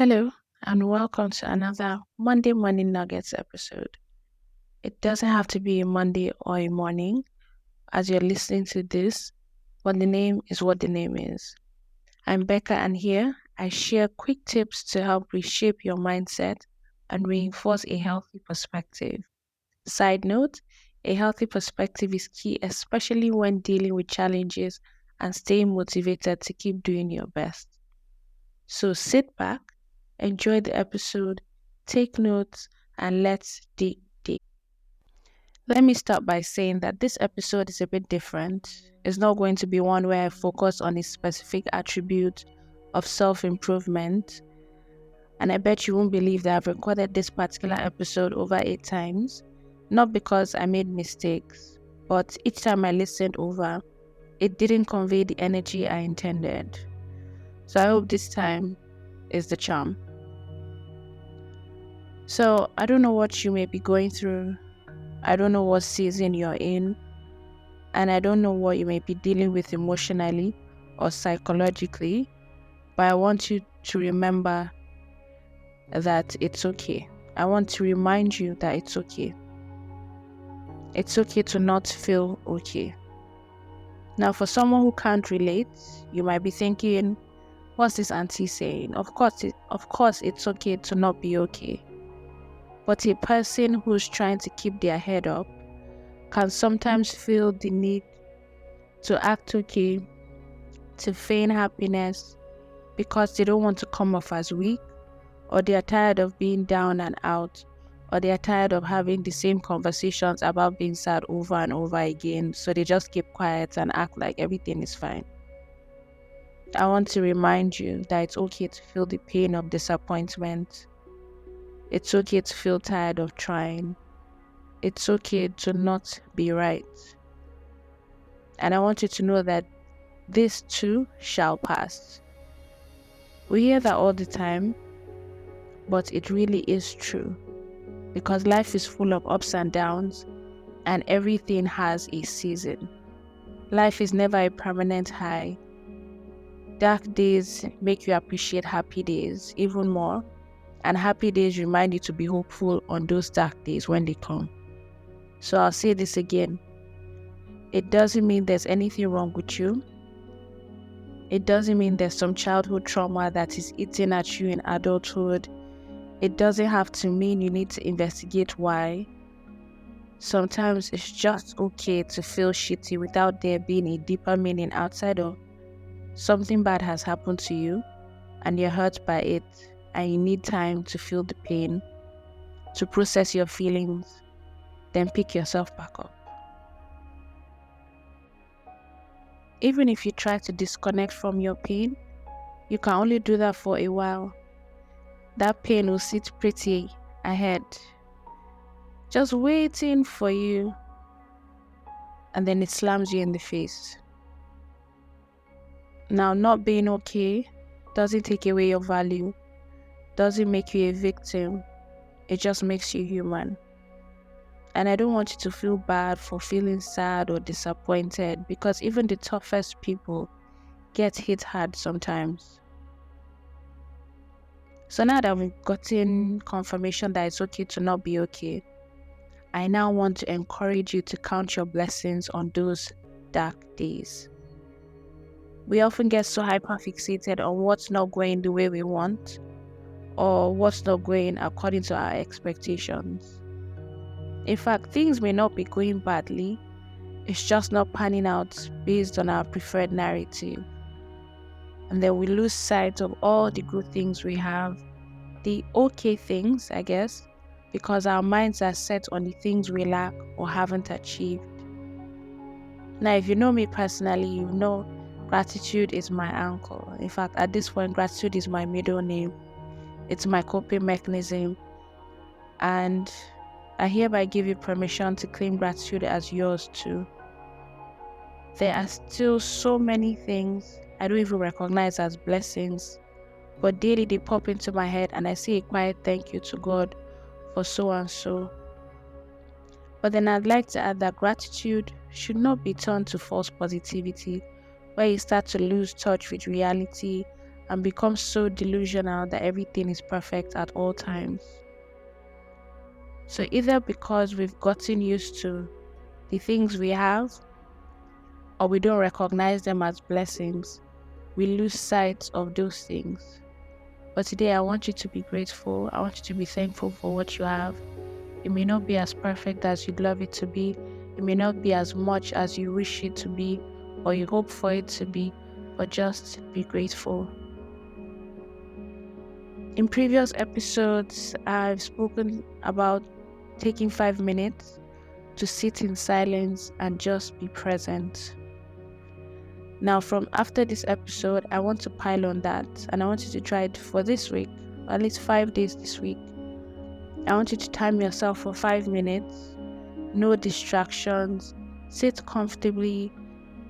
Hello, and welcome to another Monday Morning Nuggets episode. It doesn't have to be a Monday or a morning as you're listening to this, but the name is what the name is. I'm Becca, and here I share quick tips to help reshape your mindset and reinforce a healthy perspective. Side note, a healthy perspective is key, especially when dealing with challenges and staying motivated to keep doing your best. So sit back, enjoy the episode, take notes, and let's dig deep. Let me start by saying that this episode is a bit different. It's not going to be one where I focus on a specific attribute of self improvement. And I bet you won't believe that I've recorded this particular episode over 8 times. Not because I made mistakes, but each time I listened over, it didn't convey the energy I intended. So I hope this time is the charm. So I don't know what you may be going through. I don't know what season you're in. And I don't know what you may be dealing with emotionally or psychologically. But I want you to remember that it's okay. I want to remind you that it's okay. It's okay to not feel okay. Now, for someone who can't relate, you might be thinking, what's this auntie saying? Of course, it's okay to not be okay. But a person who's trying to keep their head up can sometimes feel the need to act okay, to feign happiness because they don't want to come off as weak, or they are tired of being down and out, or they are tired of having the same conversations about being sad over and over again, so they just keep quiet and act like everything is fine. I want to remind you that it's okay to feel the pain of disappointment. It's okay to feel tired of trying. It's okay to not be right. And I want you to know that this too shall pass. We hear that all the time, but it really is true. Because life is full of ups and downs, and everything has a season. Life is never a permanent high. Dark days make you appreciate happy days even more, and happy days remind you to be hopeful on those dark days when they come. So I'll say this again. It doesn't mean there's anything wrong with you. It doesn't mean there's some childhood trauma that is eating at you in adulthood. It doesn't have to mean you need to investigate why. Sometimes it's just okay to feel shitty without there being a deeper meaning outside of something bad has happened to you and you're hurt by it and you need time to feel the pain, to process your feelings, then pick yourself back up. Even if you try to disconnect from your pain, you can only do that for a while. That pain will sit pretty ahead, just waiting for you, and then it slams you in the face. Now, not being okay doesn't take away your value, doesn't make you a victim, it just makes you human. And I don't want you to feel bad for feeling sad or disappointed, because even the toughest people get hit hard sometimes. So now that we've gotten confirmation that it's okay to not be okay, I now want to encourage you to count your blessings on those dark days. We often get so hyper-fixated on what's not going the way we want, or what's not going according to our expectations. In fact, things may not be going badly, it's just not panning out based on our preferred narrative. And then we lose sight of all the good things we have, the okay things, I guess, because our minds are set on the things we lack or haven't achieved. Now, if you know me personally, you know gratitude is my anchor. In fact, at this point, gratitude is my middle name. It's my coping mechanism. And I hereby give you permission to claim gratitude as yours too. There are still so many things I don't even recognize as blessings, but daily they pop into my head and I say a quiet thank you to God for so and so. But then I'd like to add that gratitude should not be turned to false positivity, where you start to lose touch with reality and become so delusional that everything is perfect at all times. So either because we've gotten used to the things we have, or we don't recognize them as blessings, we lose sight of those things. But today I want you to be grateful. I want you to be thankful for what you have. It may not be as perfect as you'd love it to be. It may not be as much as you wish it to be or you hope for it to be, but just be grateful. In previous episodes, I've spoken about taking 5 minutes to sit in silence and just be present. Now, from after this episode, I want to pile on that, and I want you to try it for this week, at least 5 days this week. I want you to time yourself for 5 minutes, no distractions, sit comfortably,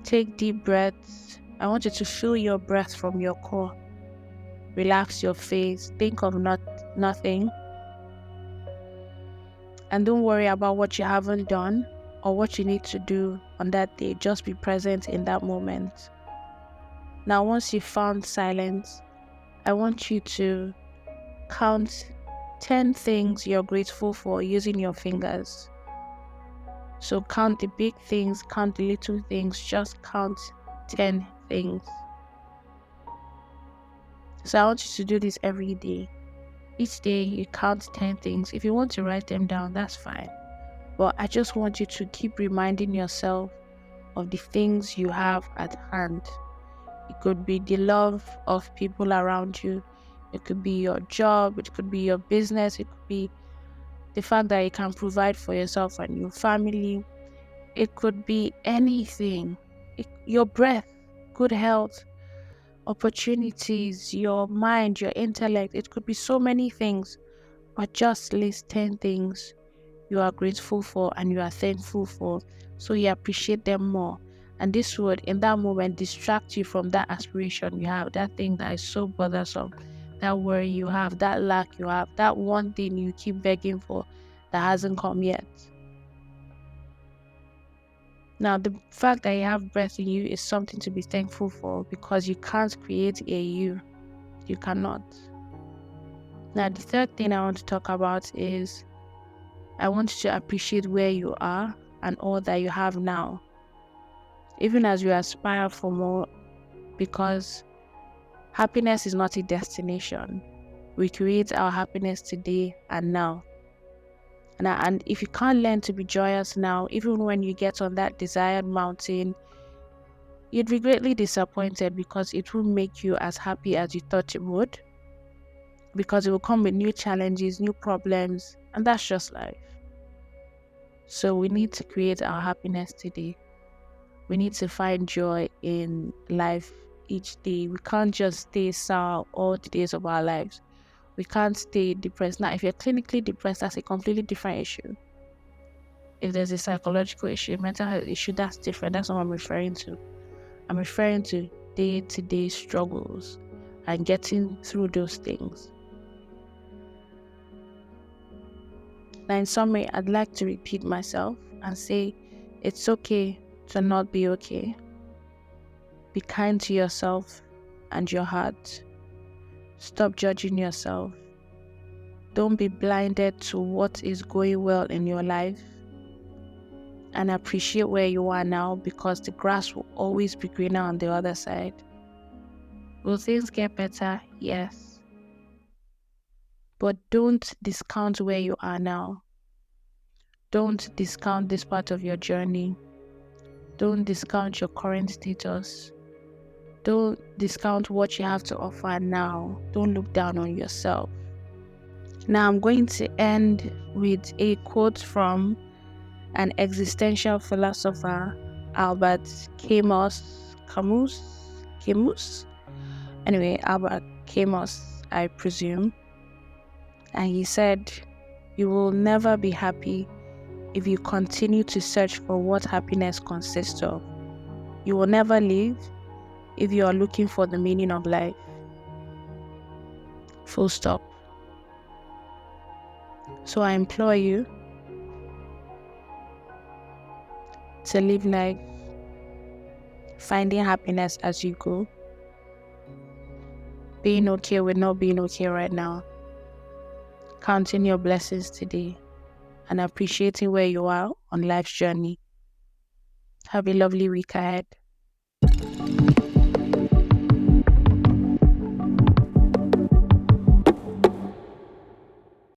take deep breaths. I want you to feel your breath from your core. Relax your face, think of nothing, and don't worry about what you haven't done or what you need to do on that day. Just be present in that moment. Now, once you've found silence, I want you to count 10 things you're grateful for using your fingers. So count the big things, count the little things, just count 10 things. So I want you to do this every day. Each day you count 10 things. If you want to write them down, that's fine. But I just want you to keep reminding yourself of the things you have at hand. It could be the love of people around you. It could be your job. It could be your business. It could be the fact that you can provide for yourself and your family. It could be anything. Your breath, good health, opportunities, your mind, your intellect. It could be so many things. But just list 10 things you are grateful for and you are thankful for, so you appreciate them more. And this would, in that moment, distract you from that aspiration you have, that thing that is so bothersome, that worry you have, that lack you have, that one thing you keep begging for that hasn't come yet. Now, the fact that you have breath in you is something to be thankful for, because you can't create a you. You cannot. Now, the third thing I want to talk about is I want you to appreciate where you are and all that you have now, even as you aspire for more, because happiness is not a destination. We create our happiness today and now. And if you can't learn to be joyous now, even when you get on that desired mountain, you'd be greatly disappointed, because it won't make you as happy as you thought it would, because it will come with new challenges, new problems, and that's just life. So we need to create our happiness today. We need to find joy in life each day. We can't just stay sour all the days of our lives. We can't stay depressed. Now, if you're clinically depressed, that's a completely different issue. If there's a psychological issue, a mental health issue, that's different. That's what I'm referring to. I'm referring to day-to-day struggles and getting through those things. Now, in summary, I'd like to repeat myself and say it's okay to not be okay. Be kind to yourself and your heart. Stop judging yourself. Don't be blinded to what is going well in your life, and appreciate where you are now, because the grass will always be greener on the other side. Will things get better? Yes. But don't discount where you are now. Don't discount this part of your journey. Don't discount your current status. Don't discount what you have to offer now. Don't look down on yourself. Now I'm going to end with a quote from an existential philosopher, Albert Camus. Anyway, Albert Camus, I presume. And he said, "You will never be happy if you continue to search for what happiness consists of. You will never live if you are looking for the meaning of life." Full stop. So I implore you to live life finding happiness as you go. being okay with not being okay right now, counting your blessings today, and appreciating where you are on life's journey. Have a lovely week ahead.